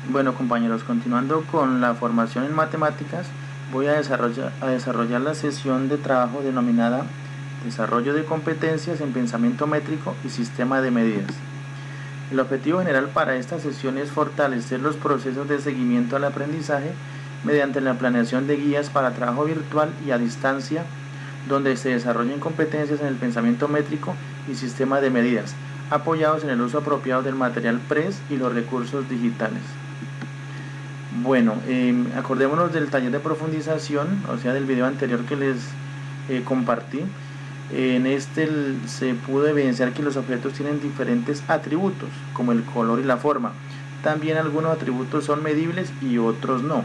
Bueno, compañeros, continuando con la formación en matemáticas, voy a desarrollar la sesión de trabajo denominada Desarrollo de competencias en pensamiento métrico y sistema de medidas. El objetivo general para esta sesión es fortalecer los procesos de seguimiento al aprendizaje mediante la planeación de guías para trabajo virtual y a distancia, donde se desarrollen competencias en el pensamiento métrico y sistema de medidas, apoyados en el uso apropiado del material PRES y los recursos digitales. Bueno, acordémonos del taller de profundización, o sea, del video anterior que les compartí. En este se pudo evidenciar que los objetos tienen diferentes atributos, como el color y la forma. También algunos atributos son medibles y otros no.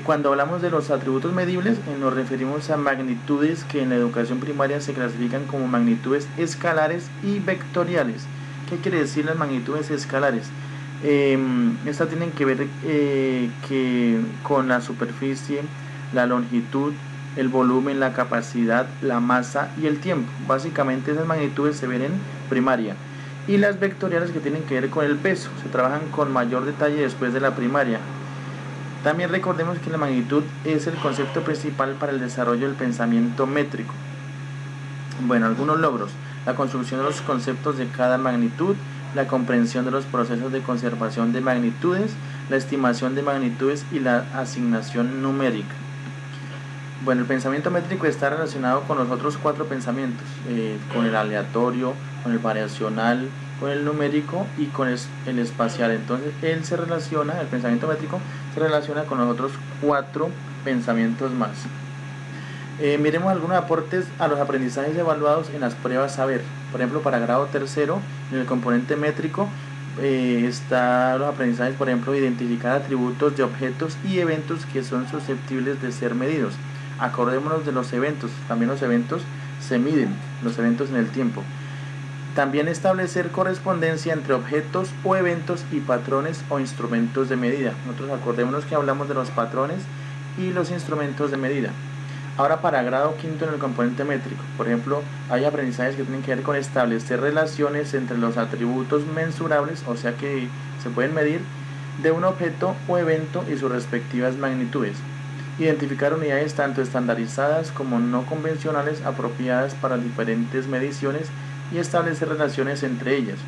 Cuando hablamos de los atributos medibles, nos referimos a magnitudes que en la educación primaria se clasifican como magnitudes escalares y vectoriales. ¿Qué quiere decir las magnitudes escalares? Estas tienen que ver con la superficie, la longitud, el volumen, la capacidad, la masa y el tiempo. Básicamente esas magnitudes se ven en primaria. Y las vectoriales, que tienen que ver con el peso, se trabajan con mayor detalle después de la primaria. También recordemos que la magnitud es el concepto principal para el desarrollo del pensamiento métrico. Bueno, algunos logros: la construcción de los conceptos de cada magnitud, la comprensión de los procesos de conservación de magnitudes, la estimación de magnitudes y la asignación numérica. Bueno, el pensamiento métrico está relacionado con los otros cuatro pensamientos, con el aleatorio, con el variacional, con el numérico y con el espacial. Entonces, el pensamiento métrico se relaciona con los otros cuatro pensamientos más. Miremos algunos aportes a los aprendizajes evaluados en las pruebas saber. Por ejemplo, para grado tercero, en el componente métrico, están los aprendizajes, por ejemplo, identificar atributos de objetos y eventos que son susceptibles de ser medidos. Acordémonos de los eventos, también los eventos se miden, los eventos en el tiempo. También establecer correspondencia entre objetos o eventos y patrones o instrumentos de medida. Nosotros acordémonos que hablamos de los patrones y los instrumentos de medida. Ahora, para grado quinto en el componente métrico, por ejemplo, hay aprendizajes que tienen que ver con establecer relaciones entre los atributos mensurables, o sea que se pueden medir, de un objeto o evento y sus respectivas magnitudes. Identificar unidades tanto estandarizadas como no convencionales apropiadas para diferentes mediciones y establecer relaciones entre ellas.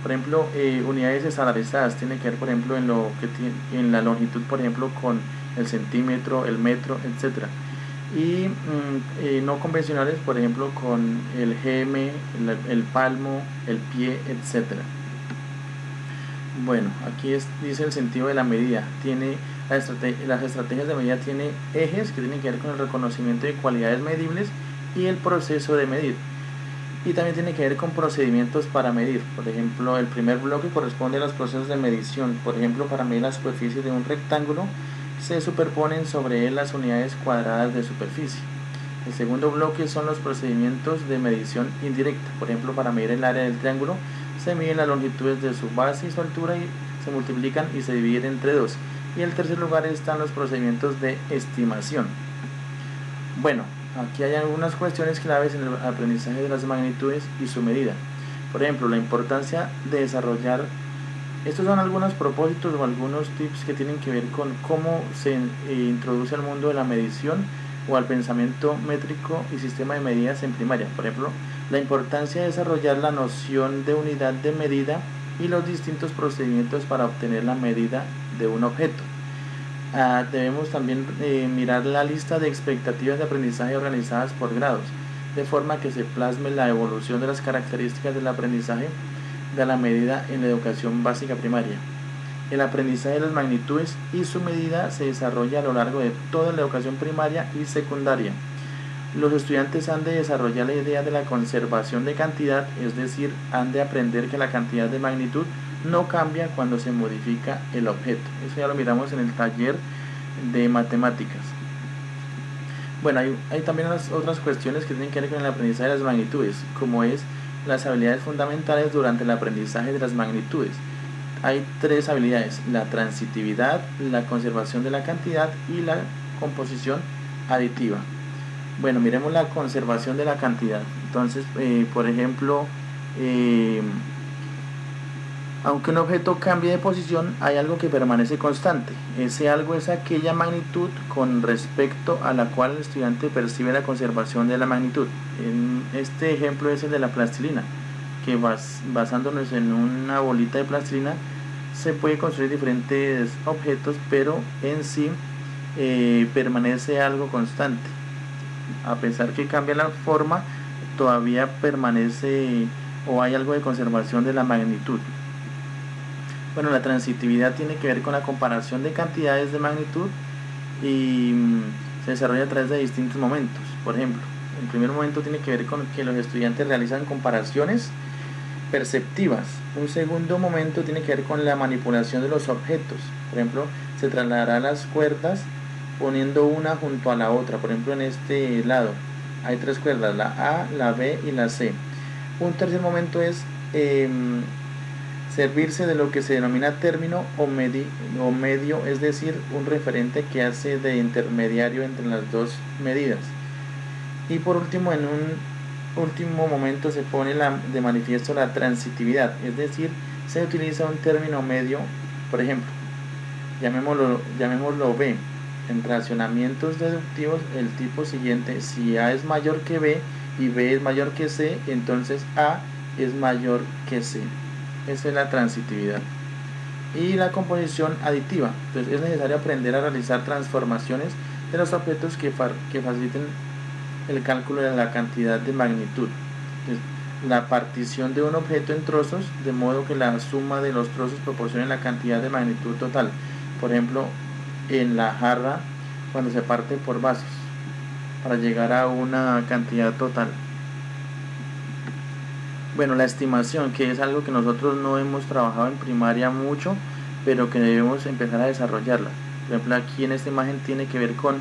Por ejemplo, unidades estandarizadas tienen que ver, por ejemplo, en la longitud, por ejemplo, con el centímetro, el metro, etc. Y no convencionales, por ejemplo, con el gm, el palmo, el pie, etc. Bueno, aquí dice el sentido de la medida. Las estrategias de medida tienen ejes que tienen que ver con el reconocimiento de cualidades medibles y el proceso de medir. Y también tiene que ver con procedimientos para medir. Por ejemplo, el primer bloque corresponde a los procesos de medición. Por ejemplo, para medir la superficie de un rectángulo, se superponen sobre él las unidades cuadradas de superficie. El segundo bloque son los procedimientos de medición indirecta. Por ejemplo, para medir el área del triángulo, se miden las longitudes de su base y su altura y se multiplican y se dividen entre 2. Y en el tercer lugar están los procedimientos de estimación. Bueno, aquí hay algunas cuestiones claves en el aprendizaje de las magnitudes y su medida. Por ejemplo, la importancia de desarrollar. Estos son algunos propósitos o algunos tips que tienen que ver con cómo se introduce al mundo de la medición o al pensamiento métrico y sistema de medidas en primaria. Por ejemplo, la importancia de desarrollar la noción de unidad de medida y los distintos procedimientos para obtener la medida de un objeto. Debemos también mirar la lista de expectativas de aprendizaje organizadas por grados, de forma que se plasme la evolución de las características del aprendizaje de la medida en la educación básica primaria. El aprendizaje de las magnitudes y su medida se desarrolla a lo largo de toda la educación primaria y secundaria. Los estudiantes han de desarrollar la idea de la conservación de cantidad, es decir, han de aprender que la cantidad de magnitud no cambia cuando se modifica el objeto. Eso ya lo miramos en el taller de matemáticas. Bueno, hay también otras cuestiones que tienen que ver con el aprendizaje de las magnitudes, como es las habilidades fundamentales durante el aprendizaje de las magnitudes. Hay 3 habilidades: la transitividad, la conservación de la cantidad y la composición aditiva. Bueno, miremos la conservación de la cantidad. Entonces, por ejemplo, Aunque un objeto cambie de posición, hay algo que permanece constante. Ese algo es aquella magnitud con respecto a la cual el estudiante percibe la conservación de la magnitud. Este ejemplo es el de la plastilina, que basándonos en una bolita de plastilina se puede construir diferentes objetos, pero en sí permanece algo constante. A pesar que cambia la forma, todavía permanece o hay algo de conservación de la magnitud. Bueno, la transitividad tiene que ver con la comparación de cantidades de magnitud y se desarrolla a través de distintos momentos. Por ejemplo, el primer momento tiene que ver con que los estudiantes realizan comparaciones perceptivas. Un segundo momento tiene que ver con la manipulación de los objetos. Por ejemplo, se trasladará las cuerdas poniendo una junto a la otra. Por ejemplo, en este lado hay 3 cuerdas, la A, la B y la C. Un tercer momento es servirse de lo que se denomina término o medio, es decir, un referente que hace de intermediario entre las dos medidas. Y por último, en un último momento se pone de manifiesto la transitividad, es decir, se utiliza un término medio, por ejemplo, llamémoslo B. En relacionamientos deductivos, el tipo siguiente: si A es mayor que B y B es mayor que C, entonces A es mayor que C. Esa es la transitividad. Y la composición aditiva. Entonces es necesario aprender a realizar transformaciones de los objetos que faciliten el cálculo de la cantidad de magnitud. Entonces, la partición de un objeto en trozos, de modo que la suma de los trozos proporcione la cantidad de magnitud total. Por ejemplo, en la jarra, cuando se parte por vasos, para llegar a una cantidad total. Bueno, la estimación, que es algo que nosotros no hemos trabajado en primaria mucho, pero que debemos empezar a desarrollarla. Por ejemplo, aquí en esta imagen tiene que ver con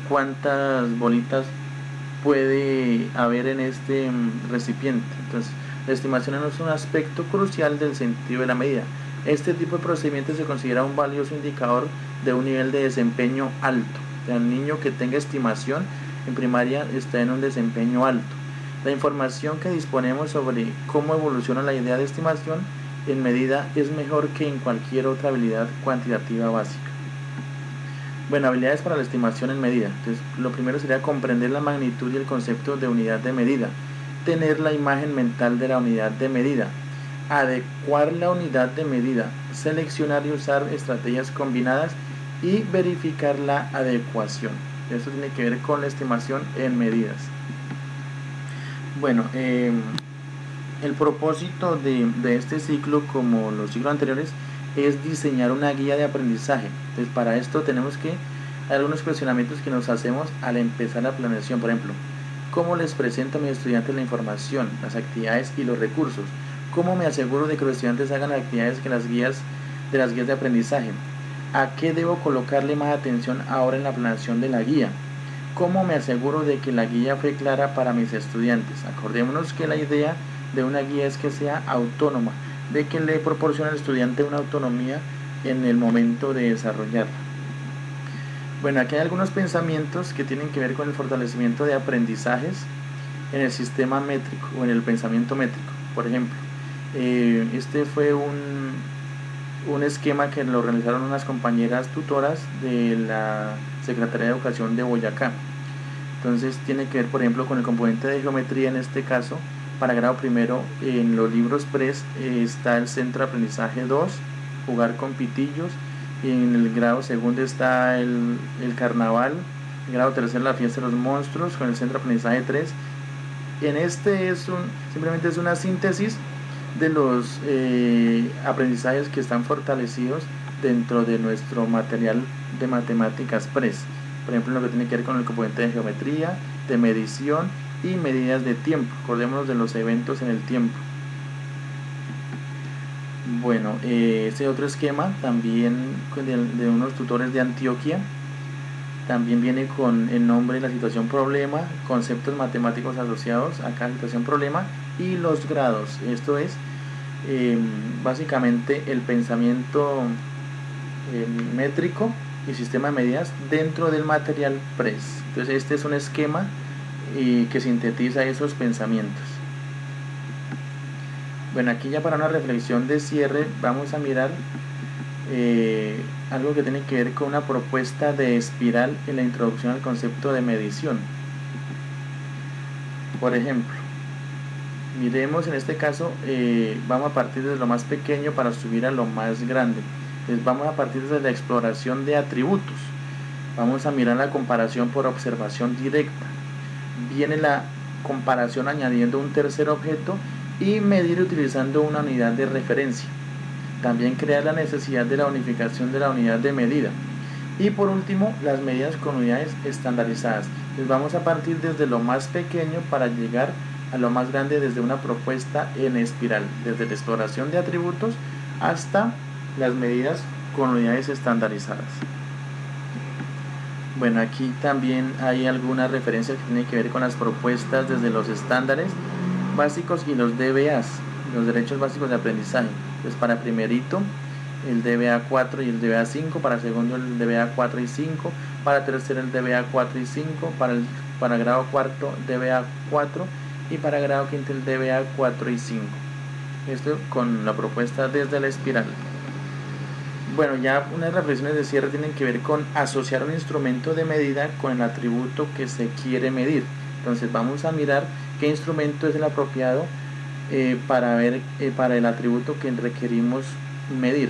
cuántas bolitas puede haber en este recipiente. Entonces, la estimación es un aspecto crucial del sentido de la medida. Este tipo de procedimiento se considera un valioso indicador de un nivel de desempeño alto. O sea, el niño que tenga estimación en primaria está en un desempeño alto. La información que disponemos sobre cómo evoluciona la idea de estimación en medida es mejor que en cualquier otra habilidad cuantitativa básica. Bueno, habilidades para la estimación en medida. Entonces, lo primero sería comprender la magnitud y el concepto de unidad de medida, tener la imagen mental de la unidad de medida, adecuar la unidad de medida, seleccionar y usar estrategias combinadas y verificar la adecuación. Eso tiene que ver con la estimación en medidas. Bueno, el propósito de este ciclo, como los ciclos anteriores, es diseñar una guía de aprendizaje. Entonces, para esto hay algunos cuestionamientos que nos hacemos al empezar la planeación. Por ejemplo, ¿cómo les presento a mis estudiantes la información, las actividades y los recursos? ¿Cómo me aseguro de que los estudiantes hagan las actividades que las guías de aprendizaje? ¿A qué debo colocarle más atención ahora en la planeación de la guía? ¿Cómo me aseguro de que la guía fue clara para mis estudiantes? Acordémonos que la idea de una guía es que sea autónoma, de que le proporcione al estudiante una autonomía en el momento de desarrollarla. Bueno, aquí hay algunos pensamientos que tienen que ver con el fortalecimiento de aprendizajes en el sistema métrico o en el pensamiento métrico. Por ejemplo, este fue un esquema que lo realizaron unas compañeras tutoras de la Secretaría de Educación de Boyacá. Entonces tiene que ver, por ejemplo, con el componente de geometría. En este caso, para grado primero, en los libros PRES está el centro de aprendizaje 2, jugar con pitillos, y en el grado segundo está el carnaval, en grado tercero la fiesta de los monstruos con el centro de aprendizaje 3. En este simplemente es una síntesis de los aprendizajes que están fortalecidos dentro de nuestro material de matemáticas PRES. Por ejemplo, lo que tiene que ver con el componente de geometría, de medición y medidas de tiempo. Acordémonos de los eventos en el tiempo. Bueno, este otro esquema también de unos tutores de Antioquia. También viene con el nombre, la situación problema, conceptos matemáticos asociados a cada situación problema y los grados. Esto es básicamente el pensamiento métrico y sistema de medidas dentro del material PRES. Entonces este es un esquema que sintetiza esos pensamientos. Bueno, aquí ya para una reflexión de cierre vamos a mirar algo que tiene que ver con una propuesta de espiral en la introducción al concepto de medición. Por ejemplo, miremos en este caso, vamos a partir de lo más pequeño para subir a lo más grande. Entonces vamos a partir de la exploración de atributos. Vamos a mirar la comparación por observación directa. Viene la comparación añadiendo un tercer objeto y medir utilizando una unidad de referencia. También crear la necesidad de la unificación de la unidad de medida. Y por último, las medidas con unidades estandarizadas. Entonces vamos a partir desde lo más pequeño para llegar a lo más grande desde una propuesta en espiral, desde la exploración de atributos hasta las medidas con unidades estandarizadas. Bueno, aquí también hay algunas referencias que tienen que ver con las propuestas desde los estándares básicos y los DBAs, los derechos básicos de aprendizaje. Entonces para primerito el DBA 4 y el DBA 5, para segundo el DBA 4 y 5, para tercero el DBA 4 y 5, para grado cuarto DBA 4 y para grado quinto el DBA 4 y 5. Esto con la propuesta desde la espiral. Bueno, ya unas reflexiones de cierre tienen que ver con asociar un instrumento de medida con el atributo que se quiere medir. Entonces vamos a mirar qué instrumento es el apropiado para el atributo que requerimos medir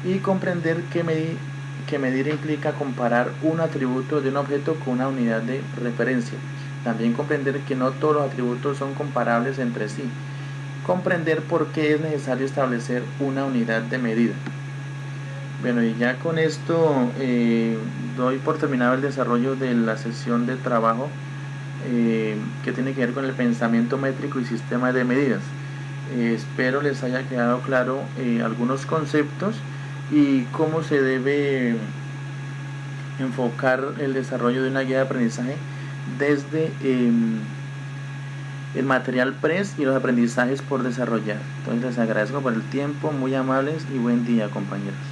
y comprender que medir implica comparar un atributo de un objeto con una unidad de referencia. También comprender que no todos los atributos son comparables entre sí. Comprender por qué es necesario establecer una unidad de medida. Bueno, y ya con esto doy por terminado el desarrollo de la sesión de trabajo que tiene que ver con el pensamiento métrico y sistema de medidas. Espero les haya quedado claro algunos conceptos y cómo se debe enfocar el desarrollo de una guía de aprendizaje desde el material PRES y los aprendizajes por desarrollar. Entonces les agradezco por el tiempo, muy amables y buen día, compañeros.